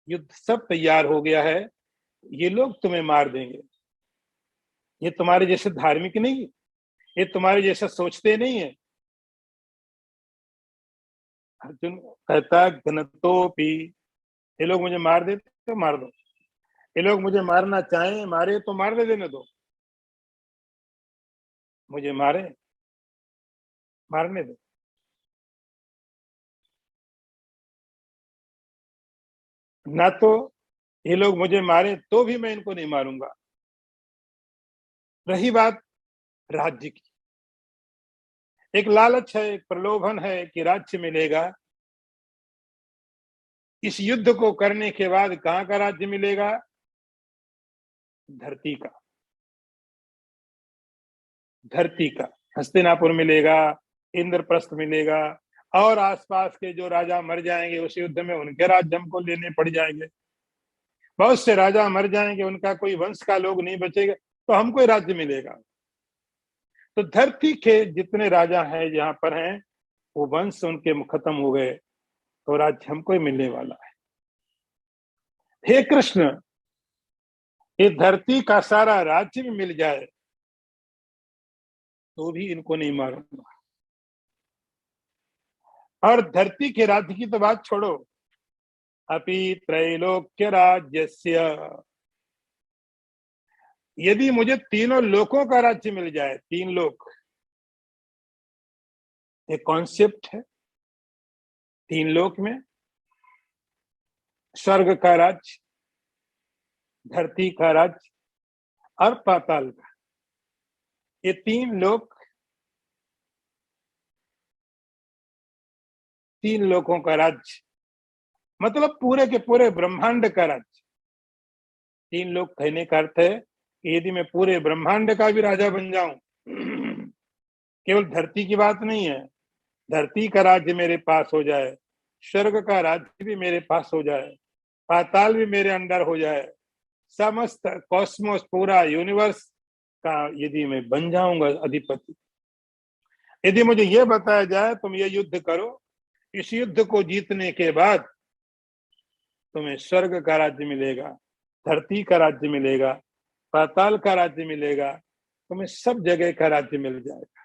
युद्ध सब तैयार हो गया है, ये लोग तुम्हें मार देंगे। ये तुम्हारे जैसे धार्मिक नहीं है, ये तुम्हारे जैसा सोचते नहीं है। अर्जुन कहता घनतोपि, ये लोग मुझे मार देते तो मार दो, ये लोग मुझे मारना चाहें, मारे तो मार दे, देने दो, मुझे मारे, मारने दो। ना तो ये लोग मुझे मारे तो भी मैं इनको नहीं मारूंगा। रही बात राज्य की, एक लालच है, एक प्रलोभन है कि राज्य मिलेगा। इस युद्ध को करने के बाद कहां का राज्य मिलेगा? धरती का, धरती का हस्तिनापुर मिलेगा, इंद्रप्रस्थ मिलेगा, और आसपास के जो राजा मर जाएंगे उस युद्ध में उनके राज्य हमको लेने पड़ जाएंगे। बहुत से राजा मर जाएंगे, उनका कोई वंश का लोग नहीं बचेगा, तो हमको राज्य मिलेगा। तो धरती के जितने राजा हैं जहां पर हैं, वो वंश उनके खत्म हो गए, तो राज्य हमको ही मिलने वाला है। हे कृष्ण, ये धरती का सारा राज्य भी मिल जाए तो भी इनको नहीं मारूंगा। और धरती के राज्य की तो बात छोड़ो, अपि त्रैलोक्य राज्यस्य, यदि मुझे तीनों लोकों का राज्य मिल जाए, तीन लोक एक कॉन्सेप्ट है, तीन लोक में स्वर्ग का राज्य, धरती का राज्य और पाताल का, ये तीन लोक, तीन लोकों का राज्य मतलब पूरे के पूरे ब्रह्मांड का राज्य। तीन लोक कहने का अर्थ है कि यदि मैं पूरे ब्रह्मांड का भी राजा बन जाऊं, केवल धरती की बात नहीं है, धरती का राज्य मेरे पास हो जाए, स्वर्ग का राज्य भी मेरे पास हो जाए, पाताल भी मेरे अंडर हो जाए, समस्त कॉस्मोस पूरा यूनिवर्स का यदि मैं बन जाऊंगा अधिपति, यदि मुझे यह बताया जाए तुम ये युद्ध करो, इस युद्ध को जीतने के बाद तुम्हें स्वर्ग का राज्य मिलेगा, धरती का राज्य मिलेगा, पाताल का राज्य मिलेगा, तुम्हें सब जगह का राज्य मिल जाएगा।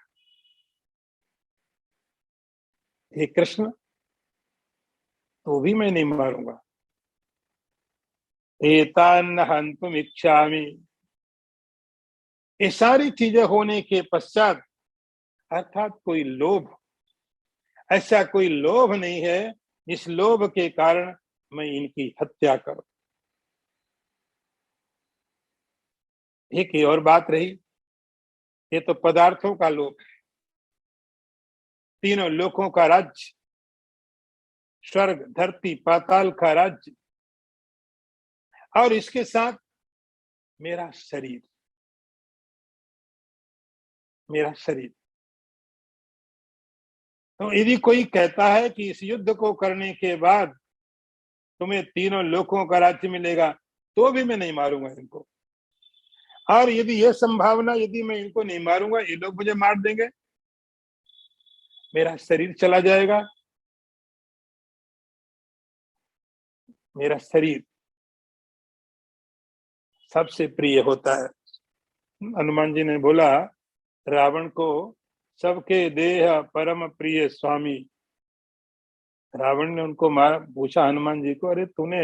हे कृष्ण, तो भी मैं नहीं मारूंगा। एतान्न हन्तुम इच्छामि, ये सारी चीजें होने के पश्चात, अर्थात कोई लोभ, ऐसा कोई लोभ नहीं है जिस लोभ के कारण मैं इनकी हत्या करूं। एक ही और बात रही, ये तो पदार्थों का लोभ है, तीनों लोकों का राज्य, स्वर्ग धरती पाताल का राज्य, और इसके साथ मेरा शरीर, मेरा शरीर। तो यदि कोई कहता है कि इस युद्ध को करने के बाद तुम्हें तीनों लोकों का राज्य मिलेगा, तो भी मैं नहीं मारूंगा इनको। और यदि यह संभावना, यदि मैं इनको नहीं मारूंगा, ये लोग मुझे मार देंगे, मेरा शरीर चला जाएगा, मेरा शरीर सबसे प्रिय होता है। हनुमान जी ने बोला रावण को, सबके देह परम प्रिय स्वामी। रावण ने उनको पूछा हनुमान जी को, अरे तूने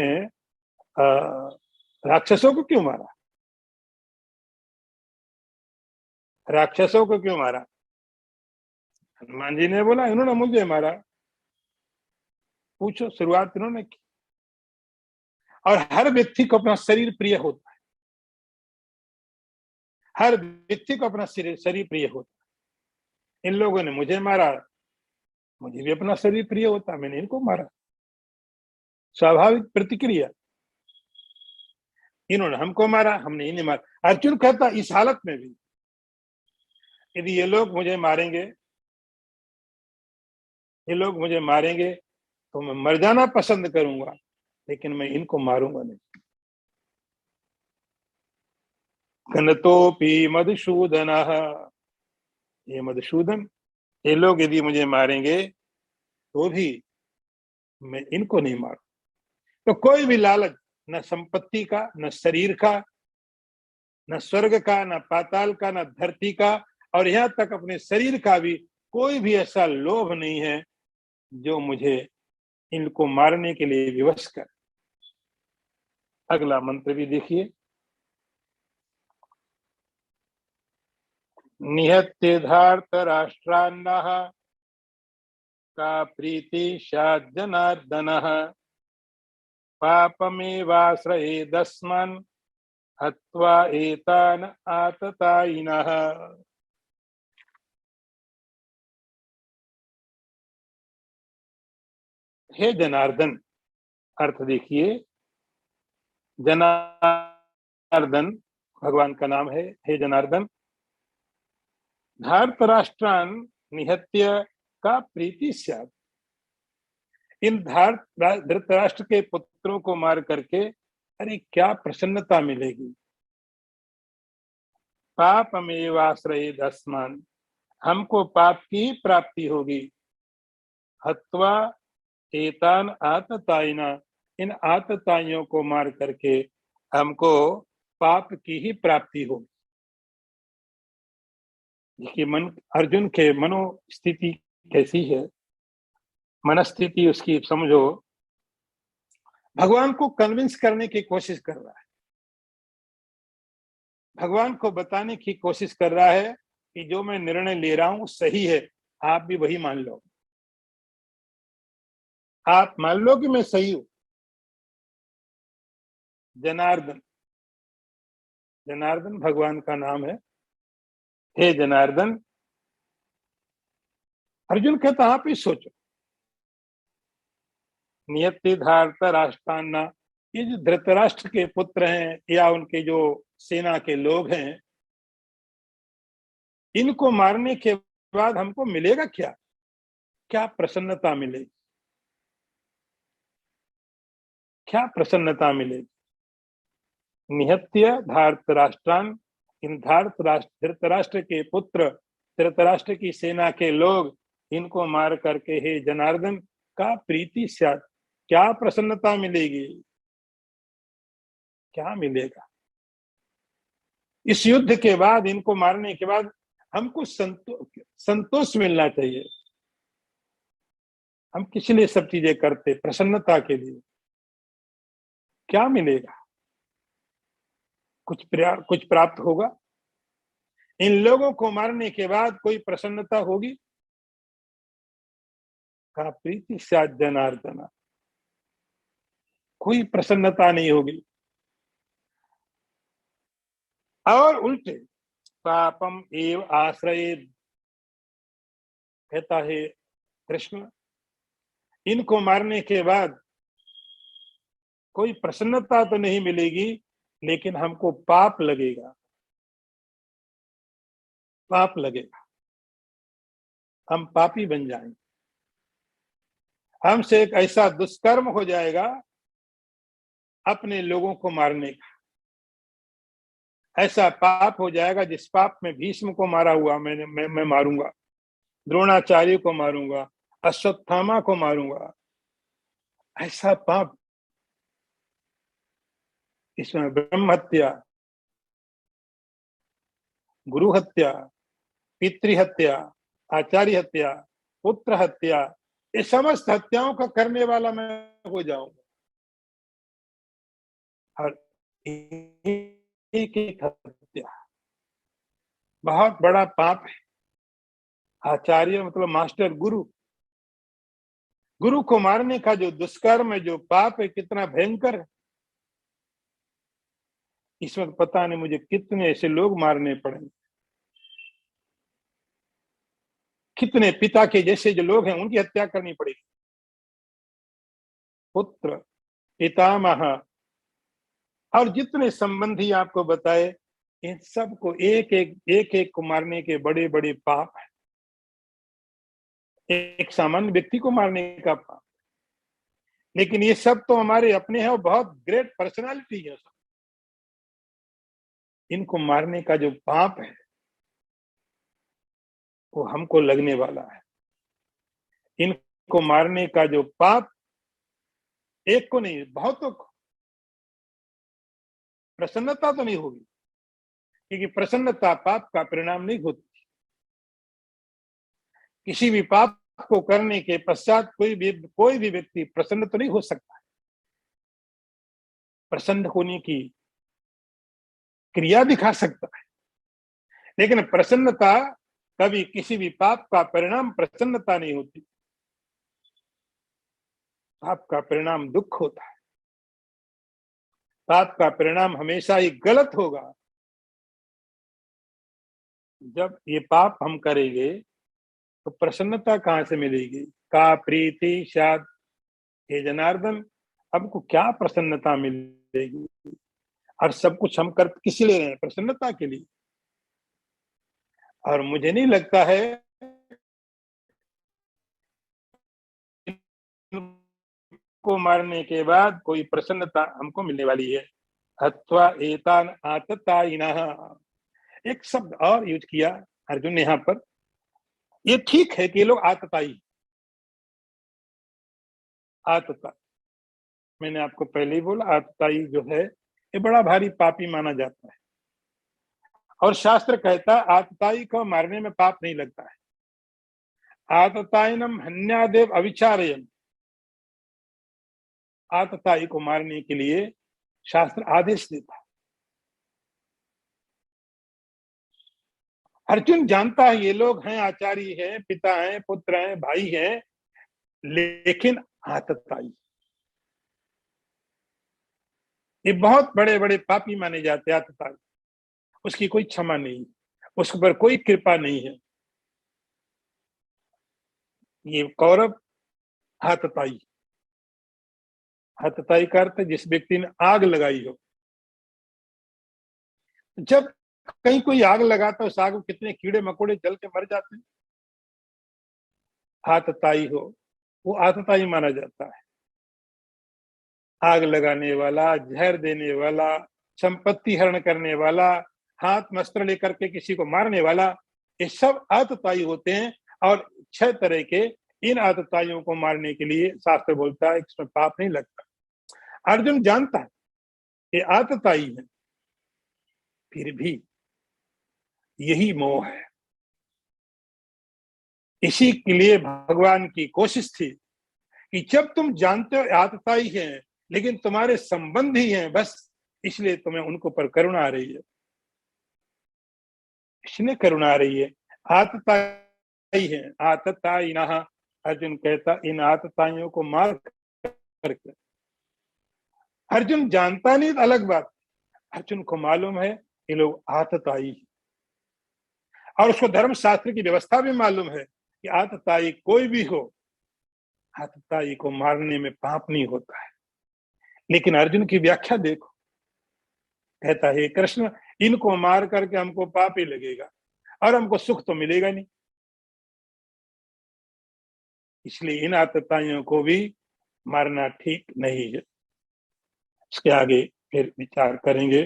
राक्षसों को क्यों मारा, राक्षसों को क्यों मारा? हनुमान जी ने बोला इन्होंने मुझे मारा। पूछो, शुरुआत इन्होंने की। और हर व्यक्ति को अपना शरीर प्रिय होता है, हर व्यक्ति को अपना शरीर प्रिय होता है। इन लोगों ने मुझे मारा, मुझे भी अपना शरीर प्रिय होता, मैंने इनको मारा, स्वाभाविक प्रतिक्रिया। इन्होंने हमको मारा, हमने इन्हें मारा। अर्जुन कहता इस हालत में भी यदि ये लोग मुझे मारेंगे, ये लोग मुझे मारेंगे तो मैं मर जाना पसंद करूंगा, लेकिन मैं इनको मारूंगा नहीं। घनतोपि मधुसूदन, ये मधुसूदन, ये लोग यदि मुझे मारेंगे तो भी मैं इनको नहीं मारू। तो कोई भी लालच, न संपत्ति का, न शरीर का, न स्वर्ग का, न पाताल का, न धरती का, और यहां तक अपने शरीर का भी कोई भी ऐसा लोभ नहीं है जो मुझे इनको मारने के लिए विवश कर। अगला मंत्र भी देखिए, निहत्य धार्त राष्ट्रान्नः का प्रीति स्यात् जनार्दनः, पापमेवाश्रयेदस्मान् हत्वा एतान् आततायिनः। हे जनार्दन, अर्थ देखिए, जनार्दन भगवान का नाम है। हे जनार्दन, धार्तराष्ट्रान निहत्य का प्रीति स्यात्, इन धृतराष्ट्र के पुत्रों को मार करके अरे क्या प्रसन्नता मिलेगी। पापमेवाश्रयेद अस्मान्, हमको पाप की प्राप्ति होगी। हत्वा एतान आततायिना, इन आतताइयों को मार करके हमको पाप की ही प्राप्ति होगी। देखिए मन, अर्जुन के मनोस्थिति कैसी है। मनस्थिति उसकी समझो, भगवान को कन्विंस करने की कोशिश कर रहा है, भगवान को बताने की कोशिश कर रहा है कि जो मैं निर्णय ले रहा हूं सही है, आप भी वही मान लो, आप मान लो कि मैं सही हूं। जनार्दन, जनार्दन भगवान का नाम है। हे जनार्दन, अर्जुन कहता आप ही सोचो, नियतिधार्थ राष्ट्रान्ना, ये जो धृतराष्ट्र के पुत्र हैं या उनके जो सेना के लोग हैं, इनको मारने के बाद हमको मिलेगा क्या? क्या प्रसन्नता मिलेगी? क्या प्रसन्नता मिलेगी? निहत्य धार्तराष्ट्रान, इन धृतराष्ट्र के पुत्र, धृतराष्ट्र की सेना के लोग, इनको मार करके हे जनार्दन का प्रीति स्यात्, क्या प्रसन्नता मिलेगी? क्या मिलेगा? इस युद्ध के बाद, इनको मारने के बाद हमको संतोष मिलना चाहिए। हम किस लिए सब चीजें करते? प्रसन्नता के लिए। क्या मिलेगा? कुछ प्राप्त होगा? इन लोगों को मारने के बाद कोई प्रसन्नता होगी? का प्रीति स्यात् जनार्दन, कोई प्रसन्नता नहीं होगी। और उल्टे पापम एव आश्रय, कहता है कृष्ण, इनको मारने के बाद कोई प्रसन्नता तो नहीं मिलेगी, लेकिन हमको पाप लगेगा, पाप लगेगा, हम पापी बन जाएंगे, हमसे एक ऐसा दुष्कर्म हो जाएगा अपने लोगों को मारने का। ऐसा पाप हो जाएगा जिस पाप में भीष्म को मारा हुआ मैं मारूंगा, द्रोणाचार्य को मारूंगा, अश्वत्थामा को मारूंगा। ऐसा पाप, इसमें ब्रह्म हत्या, गुरु हत्या, पितृहत्या, आचार्य हत्या, पुत्र हत्या, ये समस्त हत्याओं का करने वाला मैं हो जाऊंगा। और एक एक हत्या बहुत बड़ा पाप है। आचार्य मतलब मास्टर, गुरु, गुरु को मारने का जो दुष्कर्म है, जो पाप है, कितना भयंकर है। इस वक्त पता नहीं मुझे कितने ऐसे लोग मारने पड़ेंगे, कितने पिता के जैसे जो लोग हैं उनकी हत्या करनी पड़ेगी। पुत्र, पितामह और जितने संबंधी आपको बताए, इन सबको एक एक को मारने के बड़े बड़े पाप है। एक सामान्य व्यक्ति को मारने का पाप, लेकिन ये सब तो हमारे अपने हैं और बहुत ग्रेट पर्सनालिटी है सब। इनको मारने का जो पाप है वो हमको लगने वाला है। इनको मारने का जो पाप एक को नहीं, बहुतों को। प्रसन्नता तो नहीं होगी, क्योंकि प्रसन्नता पाप का परिणाम नहीं होती। किसी भी पाप को करने के पश्चात कोई भी व्यक्ति प्रसन्न तो नहीं हो सकता। प्रसन्न होने की क्रिया दिखा सकता है, लेकिन प्रसन्नता कभी किसी भी पाप का परिणाम प्रसन्नता नहीं होती। पाप का परिणाम दुख होता है, पाप का परिणाम हमेशा ही गलत होगा। जब ये पाप हम करेंगे तो प्रसन्नता कहां से मिलेगी? का प्रीति शाद, हे जनार्दन, हमको क्या प्रसन्नता मिलेगी? और सब कुछ हम कर किस लिए रहे हैं? प्रसन्नता के लिए। और मुझे नहीं लगता है को मारने के बाद कोई प्रसन्नता हमको मिलने वाली है। अथवा एतान आततायिनः, एक शब्द और यूज किया अर्जुन ने यहाँ पर। ये ठीक है कि ये लोग आतताई, आतता, मैंने आपको पहले ही बोला, आतताई जो है ये बड़ा भारी पापी माना जाता है। और शास्त्र कहता है आतताई को मारने में पाप नहीं लगता है। आततायनम हन्यादेव अविचारयन, आतताई को मारने के लिए शास्त्र आदेश देता है। अर्जुन जानता है ये लोग हैं, आचार्य हैं, पिता हैं, पुत्र हैं, भाई हैं, लेकिन आतताई, ये बहुत बड़े बड़े पापी माने जाते हैं। आतताई, उसकी कोई क्षमा नहीं, उस पर कोई कृपा नहीं है। ये कौरव आतताई, आतताई का अर्थ जिस व्यक्ति ने आग लगाई हो। जब कहीं कोई आग लगाता है, उस आग में कितने कीड़े मकोड़े जल के मर जाते हैं। आतताई हो, वो आतताई माना जाता है। आग लगाने वाला, जहर देने वाला, संपत्ति हरण करने वाला, हाथ में अस्त्र लेकर के किसी को मारने वाला, ये सब आतताई होते हैं। और 6 तरह के इन आतताइयों को मारने के लिए शास्त्र बोलता है इसमें पाप नहीं लगता। अर्जुन जानता है कि आतताई है, फिर भी यही मोह है। इसी के लिए भगवान की कोशिश थी कि जब तुम जानते हो आतताई हैं, लेकिन तुम्हारे संबंधी हैं, बस इसलिए तुम्हें उनको पर करुणा आ रही है, इसलिए करुणा आ रही है। आतताई है, आतताई नहा, अर्जुन कहता इन आतताइयों को मार करके। अर्जुन जानता नहीं, अलग बात, अर्जुन को मालूम है ये लोग आतताई, और उसको धर्म शास्त्र की व्यवस्था भी मालूम है कि आतताई कोई भी हो, आतताई को मारने में पाप नहीं होता है। लेकिन अर्जुन की व्याख्या देखो, कहता है कृष्ण इनको मार करके हमको पाप ही लगेगा और हमको सुख तो मिलेगा नहीं, इसलिए इन आतताइयों को भी मारना ठीक नहीं है। इसके आगे फिर विचार करेंगे।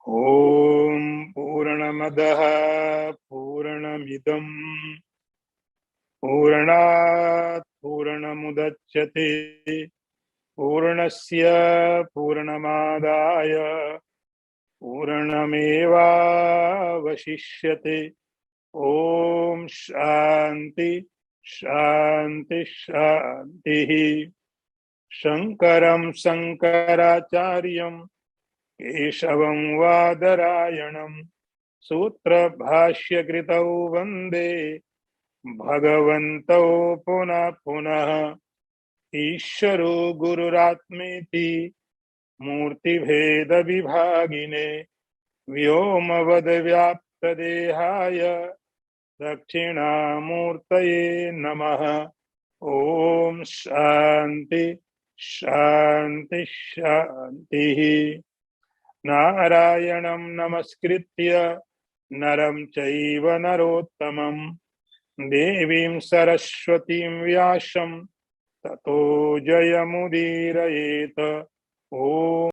ओम पूर्णमदः पूर्णमिदं पूर्णात् पूर्णमुदच्यते पूर्णस्य पूर्णमादाय पूर्णमेवावशिष्यते। ओम शांति शांति शांति। शंकरं शंकराचार्यं केशवं वादरायणं सूत्रभाष्यकृतौ वन्दे भगवन्तौ पुनः पुनः। ईश्वरो गुरुरात्मेति मूर्तिभेदविभागिने व्योमवद्व्याप्तदेहाय दक्षिणामूर्तये नमः। ओम शांति शांति शांति। नारायणं नमस्कृत्य नरं चैव नरोत्तमं देवीं सरस्वतीं व्यासं ततो जयमुदीरयेत। ओम